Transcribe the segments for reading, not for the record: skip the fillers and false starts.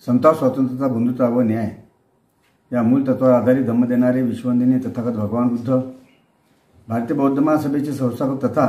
समता, स्वातंत्र्यता, बंधुता व न्याय या मूल तत्वावर आधारित धम्म देणारे विश्ववंदनीय तथागत भगवान बुद्ध, भारतीय बौद्ध महासभेचे संस्थापक तथा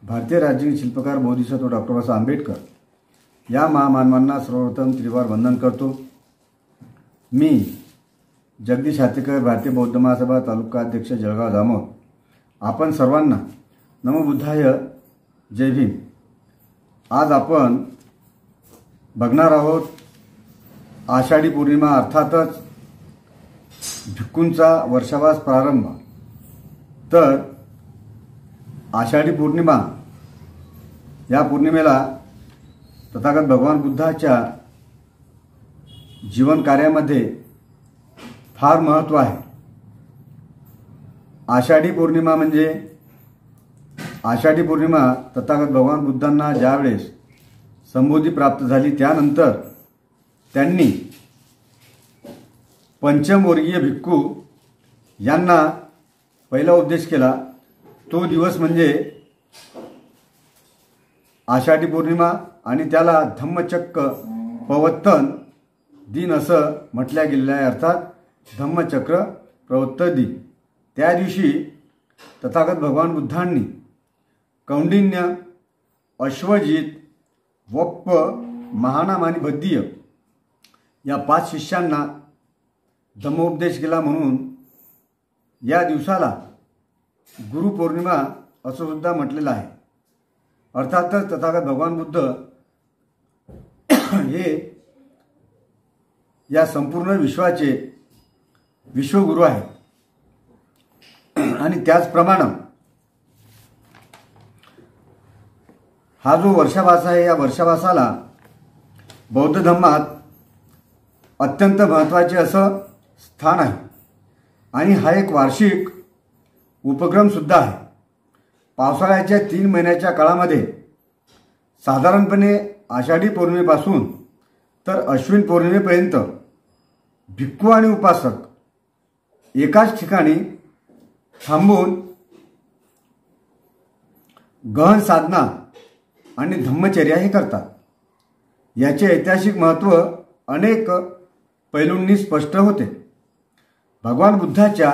भारतीय राज्य शिल्पकार बोधिसत्व डॉक्टर बाबासाहेब आंबेडकर या महामानवांना सर्वप्रथम त्रिवार वंदन करतो। मी जगदीश हातेकर, भारतीय बौद्ध महासभा, तालुका अध्यक्ष, जळगाव जामोद, आपण सर्वांना नमो बुद्धाय, जय भीम। आज आपण बघणार आहोत आषाढी पौर्णिमा, अर्थातच भिक्खूंचा वर्षावास प्रारंभ। तर आषाढी पौर्णिमा या पौर्णिमेला तथागत भगवान बुद्धाच्या जीवन कार्यामध्ये फार महत्त्व आहे। आषाढी पौर्णिमा म्हणजे आषाढी पौर्णिमा तथागत भगवान बुद्धांना ज्यावेळेस संबोधी प्राप्त झाली त्यानंतर त्यांनी पंचमवर्गीय भिक्खू यांना पहिला उपदेश केला। तो दिवस म्हणजे आषाढी पौर्णिमा आणि त्याला धम्मचक्र प्रवर्तन दिन असं म्हटलं गेलेलं आहे, अर्थात धम्मचक्र प्रवर्तन दिन। त्या दिवशी तथागत भगवान बुद्धांनी कौंडिन्य, अश्वजित, वप्प, महानाम आणि बद्दीय या 5 शिष्यांना धम्मोपदेश केला। म्हणून या दिवसाला गुरुपौर्णिमा असं सुद्धा म्हटलेलं आहे। अर्थातच तथागत भगवान बुद्ध हे या संपूर्ण विश्वाचे विश्वगुरु आहेत आणि त्याचप्रमाणे हा जो वर्षावास आहे या वर्षावासाला बौद्ध धर्मात अत्यंत महत्त्वाचे असं स्थान आहे आणि हा एक वार्षिक उपक्रम सुद्धा आहे। पावसाळ्याच्या 3 महिन्याच्या काळामध्ये साधारणपणे आषाढी पौर्णिमेपासून तर अश्विन पौर्णिमेपर्यंत भिक्खू आणि उपासक एकाच ठिकाणी थांबून गहन साधना आणि धम्मचर्या हे करतात। याचे ऐतिहासिक महत्त्व अनेक पैलूंनी स्पष्ट होते। भगवान बुद्धाच्या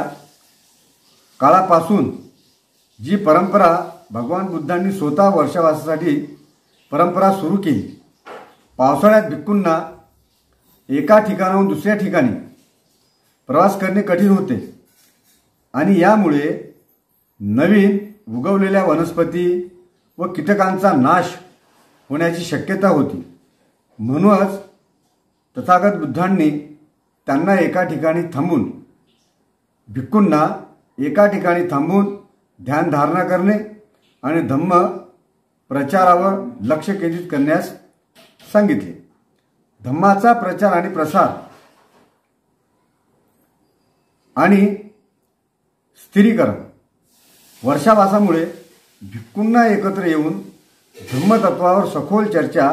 काळापासून जी परंपरा भगवान बुद्धांनी स्वतः वर्षावासासाठी परंपरा सुरू केली। पावसाळ्यात भिक्खूंना एका ठिकाणाहून दुसऱ्या ठिकाणी प्रवास करणे कठीण होते आणि यामुळे नवीन उगवलेल्या वनस्पती व कीटकांचा नाश होण्याची शक्यता होती। म्हणूनच तथागत बुद्धांनी त्यांना एका ठिकाणी थांबून भिक्खूंना एका ठिकाणी थांबून ध्यान धारणा करणे आणि धम्म प्रचारावर लक्ष केंद्रित करण्यास सांगितले। धम्माचा प्रचार आणि प्रसार आणि स्थिरीकरण वर्षावासामुळे भिक्खूंना एकत्र येऊन धम्मतत्वावर सखोल चर्चा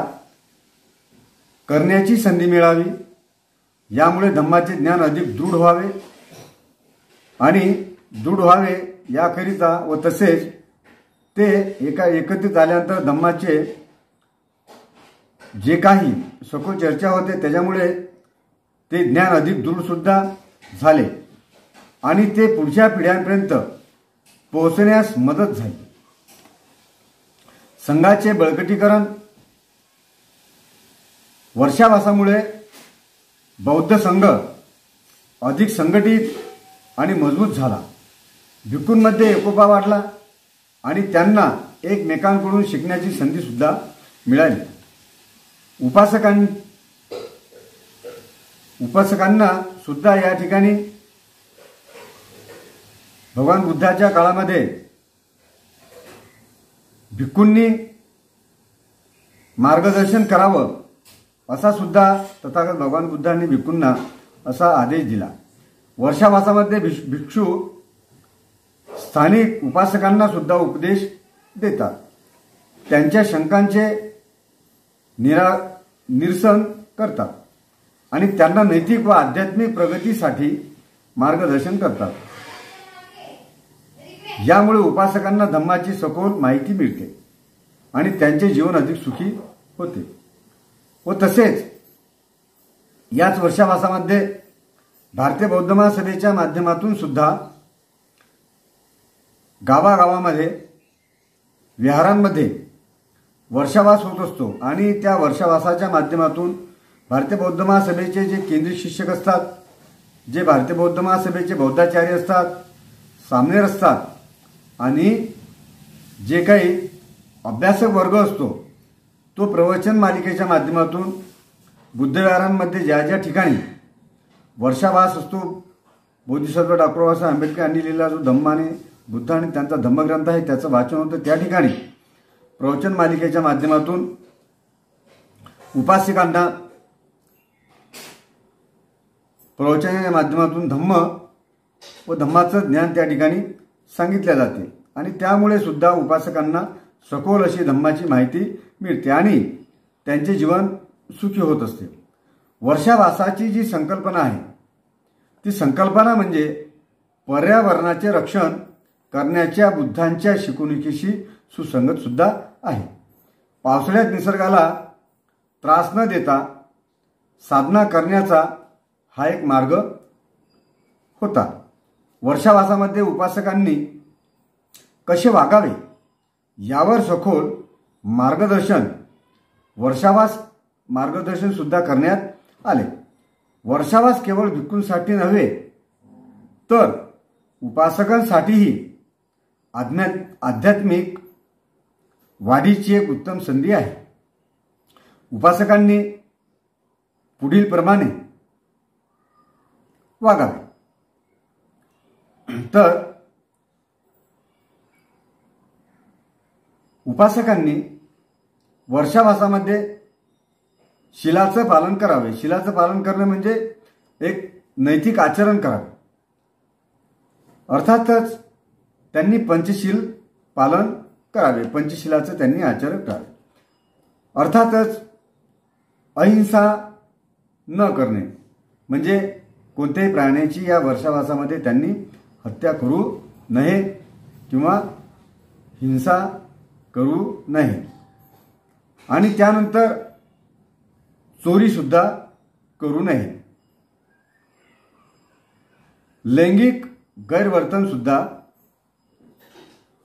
करण्याची संधी मिळावी। यामुळे धम्माचे ज्ञान अधिक दृढ व्हावे याकरिता व तसेच ते एकत्रित आल्यानंतर धम्माचे जे काही सखोल चर्चा होते त्याच्यामुळे ते ज्ञान अधिक दृढ सुद्धा झाले आणि ते पुढच्या पिढ्यांपर्यंत पोहोचण्यास मदत झाली। संघाचे बळकटीकरण वर्षावासामुळे बौद्ध संघ अधिक संघटित आणि मजबूत झाला। भिक्खूंमध्ये एकोपा वाढला आणि त्यांना एकमेकांकडून शिकण्याची संधी सुद्धा मिळाली। उपासकांना सुद्धा या ठिकाणी भगवान बुद्धाच्या काळामध्ये भिक्खूंनी मार्गदर्शन करावं असा सुद्धा तथागत भगवान बुद्धांनी भिक्खूंना असा आदेश दिला। वर्षावासामध्ये भिक्षू स्थानिक उपासकांना सुद्धा उपदेश देतात, त्यांच्या शंकांचे निरसन करतात आणि त्यांना नैतिक व आध्यात्मिक प्रगतीसाठी मार्गदर्शन करतात। यामुळे उपासकांना धम्माची सखोल माहिती मिळते आणि त्यांचे जीवन अधिक सुखी होते व तसेच याच वर्षावासामध्ये भारतीय बौद्ध महासभेच्या माध्यमातून सुद्धा गावागावामध्ये विहारांमध्ये वर्षावास होत असतो आणि त्या वर्षावासाच्या माध्यमातून भारतीय बौद्ध महासभेचे जे केंद्रीय शिक्षक असतात, जे भारतीय बौद्ध महासभेचे बौद्धाचार्य असतात, सामनेर असतात आणि जे काही अभ्यासक वर्ग असतो तो प्रवचन मालिकेच्या माध्यमातून बुद्धविहारांमध्ये ज्या ज्या ठिकाणी वर्षावास असतो, बोधिसत्व डॉक्टर बाबासाहेब आंबेडकर यांनी लिहिलेला जो धम्म आणि बुद्ध आणि त्यांचा धम्मग्रंथ आहे त्याचं वाचन होतं, त्या ठिकाणी प्रवचन मालिकेच्या माध्यमातून उपासिकांना प्रवचनाच्या माध्यमातून धम्म व धम्माचं ज्ञान त्या ठिकाणी सांगितले जाते आणि त्यामुळे सुद्धा उपासकांना सखोल अशी धम्माची माहिती मिळते आणि त्यांचे जीवन सुखी होत असते। वर्षावासाची जी संकल्पना आहे ती संकल्पना म्हणजे पर्यावरणाचे रक्षण करण्याच्या बुद्धांच्या शिकवणुकीशी सुसंगत सुद्धा आहे। पावसाळ्यात निसर्गाला त्रास न देता साधना करण्याचा हा एक मार्ग होता। वर्षावासामध्ये उपासकांनी कसे वागावे यावर सखोल मार्गदर्शन मार्गदर्शन सुद्धा करण्यात आले। वर्षावास केवळ भिक्खूंसाठी नव्हे तर उपासकांसाठीही आध्यात्मिक वाढीची एक उत्तम संधी आहे। उपासकांनी पुढील प्रमाणे वागावे। तर उपासकांनी वर्षावासामध्ये शिलाचं पालन करावे। शिलाचं पालन करणे म्हणजे एक नैतिक आचरण करावे। अर्थातच त्यांनी पंचशील पालन करावे, पंचशिलाचं त्यांनी आचरण करावे। अर्थातच अहिंसा न करणे म्हणजे कोणत्याही प्राण्याची या वर्षावासामध्ये त्यांनी हत्या करू नये किंवा हिंसा करू नये आणि त्यानंतर चोरी सुद्धा करू नये। लैंगिक गैरवर्तन सुद्धा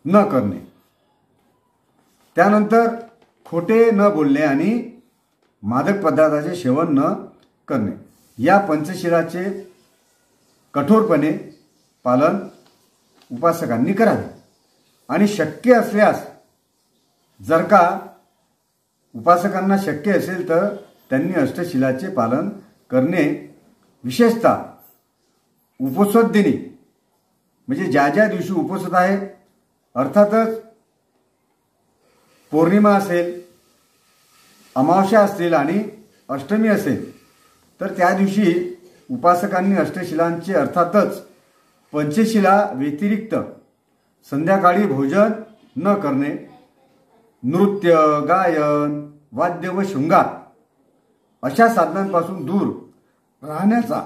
न करणे, त्यानंतर खोटे न बोलणे आणि मादक पदार्थाचे सेवन न करणे या पंचशिलाचे कठोरपणे पालन उपासकांनी करावे। आणि शक्य असल्यास जर का उपासकांना शक्य असेल तर त्यांनी अष्टशिलाचे पालन करणे, विशेषतः उपोषद दिनी म्हणजे ज्या ज्या दिवशी उपोषद आहे, अर्थातच पौर्णिमा असेल, अमावस्या असतील आणि अष्टमी असेल तर त्या दिवशी उपासकांनी अष्टशिलांचे अर्थातच पंचशिला व्यतिरिक्त संध्याकाळी भोजन न करणे, नृत्य, गायन, वाद्य व शृंगार अशा साधनांपासून दूर राहण्याचा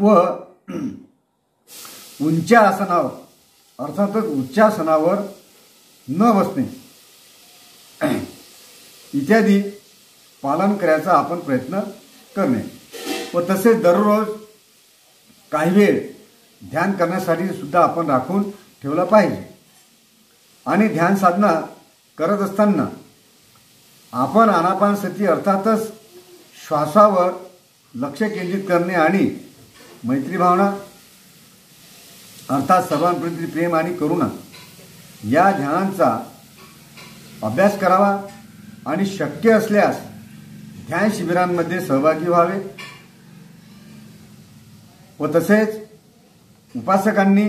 व उंच्या आसनावर अर्थातच उच्चासनावर न बसणे इत्यादी पालन करायचा आपण प्रयत्न करणे व तसेच दररोज काही वेळ ध्यान करण्यासाठी सुद्धा आपण राखून ठेवला पाहिजे। आणि ध्यान साधना करत असताना आपण आनापानसती अर्थातच श्वासावर लक्ष केंद्रित करणे आणि मैत्री भावना अर्थात सर्वांप्रती प्रेम आणि करुणा या ध्यानांचा अभ्यास करावा आणि शक्य असल्यास ध्यान शिबिरांमध्ये सहभागी व्हावे व तसेच उपासकांनी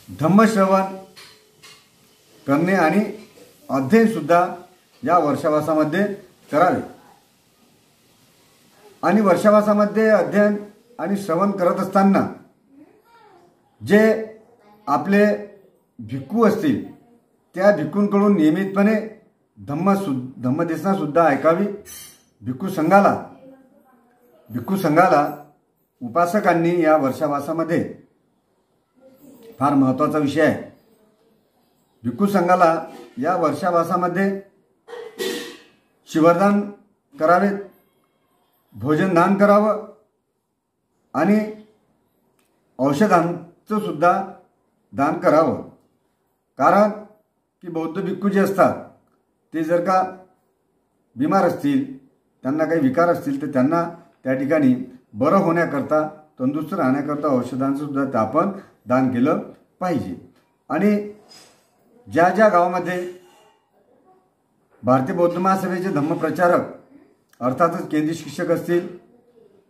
धम्मश्रवण करणे आणि अध्ययन सुद्धा या वर्षावासामध्ये करावे। आणि वर्षावासामध्ये अध्ययन आणि श्रवण करत असताना जे आपले भिक्खू असतील त्या भिक्खूंकडून नियमितपणे धम्मदेशना सुद्धा ऐकावी। भिक्खू संघाला उपासकांनी या वर्षावासामध्ये फार महत्त्वाचा विषय आहे। भिक्खू संघाला या वर्षावासामध्ये शिवरदान करावेत, भोजन दान करावं आणि औषधांचं सुद्धा दान करावं. कारण की बौद्ध भिक्खू जे असतात ते जर का बिमार असतील, त्यांना काही विकार असतील, तर त्यांना त्या ठिकाणी बरं होण्याकरता, तंदुरुस्त राहण्याकरता औषधांचं सुद्धा आपण दान केलं पाहिजे. आणि ज्या ज्या गावामध्ये भारतीय बौद्ध महासभेचे धम्मप्रचारक अर्थातच केंद्रीय शिक्षक असतील,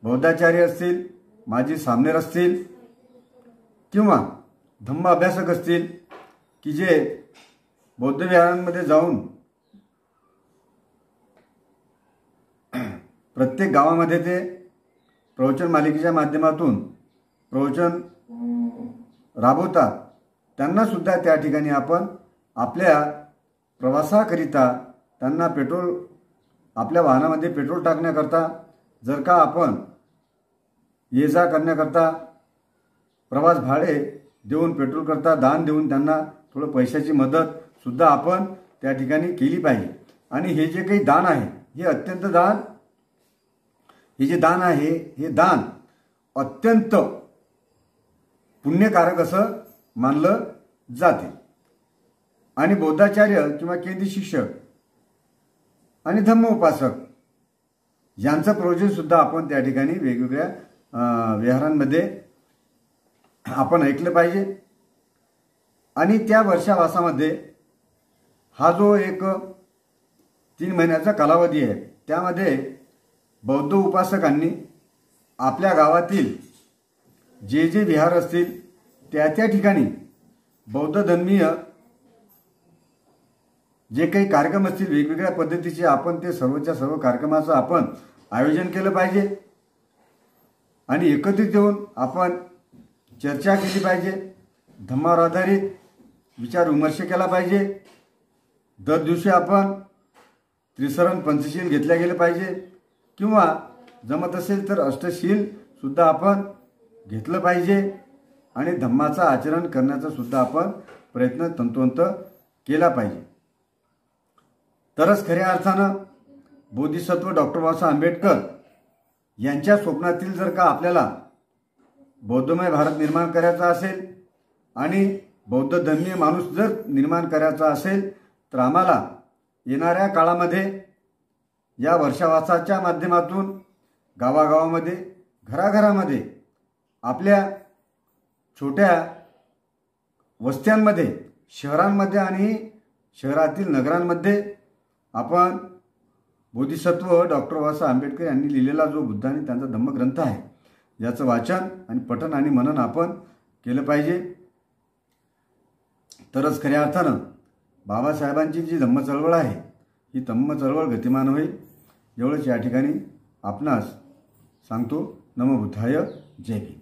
बौद्धाचार्य असतील, माजी सामनेर असतील किंवा धम्म अभ्यासक असतील की जे बौद्ध विहारांमध्ये जाऊन प्रत्येक गावामध्ये ते प्रवचन मालिकेच्या माध्यमातून प्रवचन राबवतात, त्यांना सुद्धा त्या ठिकाणी आपण आपल्या प्रवासाकरिता त्यांना पेट्रोल, आपल्या वाहनामध्ये पेट्रोल टाकण्याकरता, जर का आपण ये जा करण्याकरता प्रवास भाडे देऊन, पेट्रोल करता दान देऊन त्यांना थोडं पैशाची मदत सुद्धा आपण त्या ठिकाणी केली पाहिजे. आणि हे जे काही दान आहे, हे अत्यंत दान, हे जे दान आहे हे दान अत्यंत पुण्यकारक असं मानलं जाते. आणि बौद्धाचार्य किंवा केंद्रीय शिक्षक आणि धम्म उपासक यांचं प्रवचन सुद्धा आपण त्या ठिकाणी वेगवेगळ्या विहारांमध्ये आपण ऐकलं पाहिजे. आणि त्या वर्षावासामध्ये हा जो एक 3 महिन्याचा कालावधी आहे, त्यामध्ये बौद्ध उपासकांनी आपल्या गावातील जे जे विहार असतील त्या त्या ठिकाणी बौद्ध धर्मीय जे काही कार्यक्रम असतील वेगवेगळ्या पद्धतीचे, आपण ते सर्वच्या सर्व कार्यक्रमाचं आपण आयोजन केलं पाहिजे. आणि एकत्रित येऊन आपण चर्चा केली पाहिजे, धम्मावर आधारित विचार विमर्श केला पाहिजे. दर दिवशी आपण त्रिसरण पंचशील घेतल्या गेले पाहिजे किंवा जमत असेल तर अष्टशील सुद्धा आपण घेतलं पाहिजे. आणि धम्माचं आचरण करण्याचा सुद्धा आपण प्रयत्न तंतोतंत केला पाहिजे. तरच खऱ्या अर्थानं बोधिसत्व डॉक्टर बाबासाहेब आंबेडकर यांच्या स्वप्नातील जर का आपल्याला बौद्धमय भारत निर्माण करायचा असेल आणि बौद्ध धर्मीय माणूस जर निर्माण करायचा असेल, तर आम्हाला येणाऱ्या काळामध्ये या वर्षावासाच्या माध्यमातून गावागावामध्ये, घराघरामध्ये, आपल्या छोट्या वस्त्यांमध्ये, शहरांमध्ये आणि शहरातील नगरांमध्ये आपण बोधिसत्व डॉक्टर बाबासाहेब आंबेडकर यांनी लिहिलेला जो बुद्धांनी त्यांचा धम्मग्रंथ आहे याचं वाचन आणि पठण आणि मनन आपण केलं पाहिजे. तरच खऱ्या अर्थानं बाबासाहेबांची जी धम्म चळवळ आहे ही धम्म चळवळ गतिमान होईल. एवढंच या ठिकाणी आपणास सांगतो. नमो बुद्धाय. जय भीम.